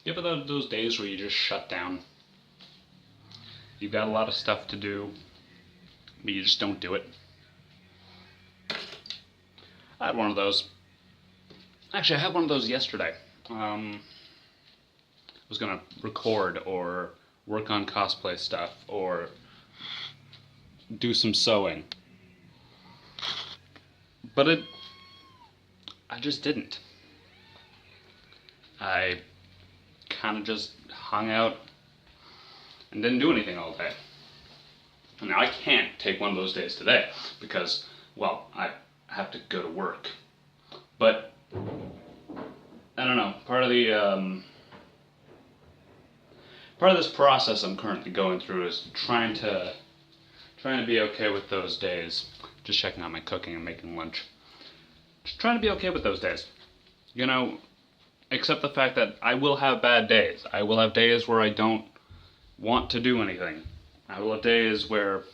You ever those days where you just shut down? You've got a lot of stuff to do, but you just don't do it. I had one of those. Actually, I had one of those yesterday. I was gonna record or work on cosplay stuff or do some sewing. But I just didn't. I kind of just hung out and didn't do anything all day. Now I can't take one of those days today because, well, I have to go to work. But I don't know. Part of this process I'm currently going through is trying to be okay with those days. Just checking on my cooking and making lunch. Just trying to be okay with those days. You know, accept the fact that I will have bad days. I will have days where I don't want to do anything. I will have days where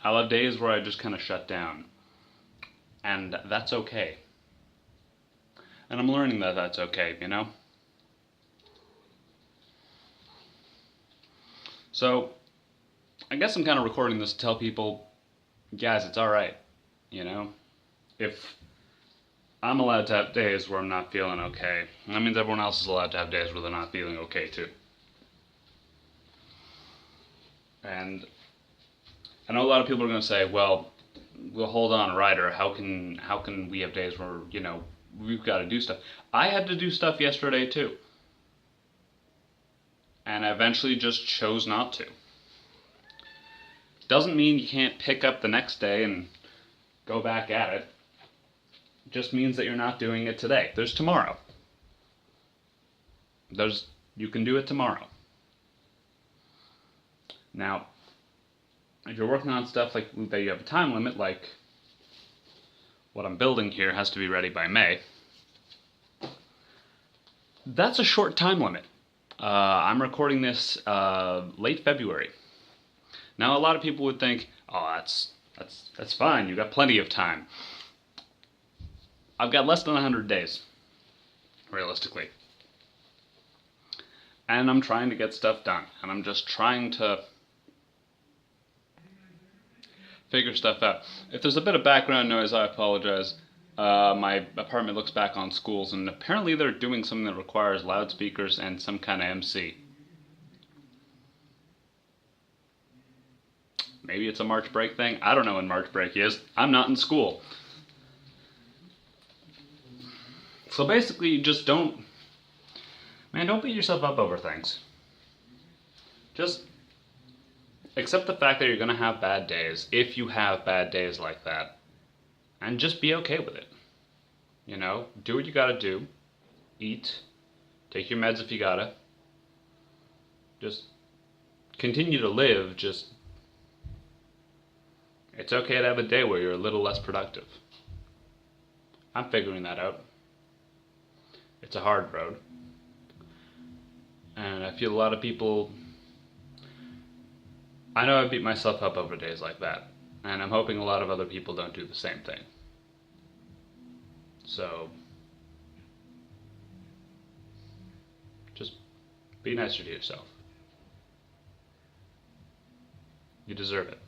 I just kind of shut down. And that's okay. And I'm learning that that's okay, you know? So, I guess I'm kind of recording this to tell people, guys, it's alright, you know? If I'm allowed to have days where I'm not feeling okay, that means everyone else is allowed to have days where they're not feeling okay too. And I know a lot of people are going to say, well, hold on, Ryder, how can we have days where, you know, we've got to do stuff? I had to do stuff yesterday too. And I eventually just chose not to. Doesn't mean you can't pick up the next day and go back at it. It just means that you're not doing it today. There's tomorrow. You can do it tomorrow. Now, if you're working on stuff like that you have a time limit, like what I'm building here has to be ready by May, that's a short time limit. I'm recording this late February. Now, a lot of people would think, oh, that's fine, you got plenty of time. I've got less than 100 days, realistically. And I'm trying to get stuff done, and I'm just trying to figure stuff out. If there's a bit of background noise, I apologize. My apartment looks back on schools, and apparently they're doing something that requires loudspeakers and some kind of MC. Maybe it's a March break thing. I don't know when March break is. I'm not in school. So basically, just don't beat yourself up over things. Just accept the fact that you're going to have bad days, if you have bad days like that, and just be okay with it. You know, do what you gotta do, eat, take your meds if you gotta, just continue to live, it's okay to have a day where you're a little less productive. I'm figuring that out. It's a hard road. And I feel a lot of people, I know I beat myself up over days like that, and I'm hoping a lot of other people don't do the same thing. So, just be nicer to yourself. You deserve it.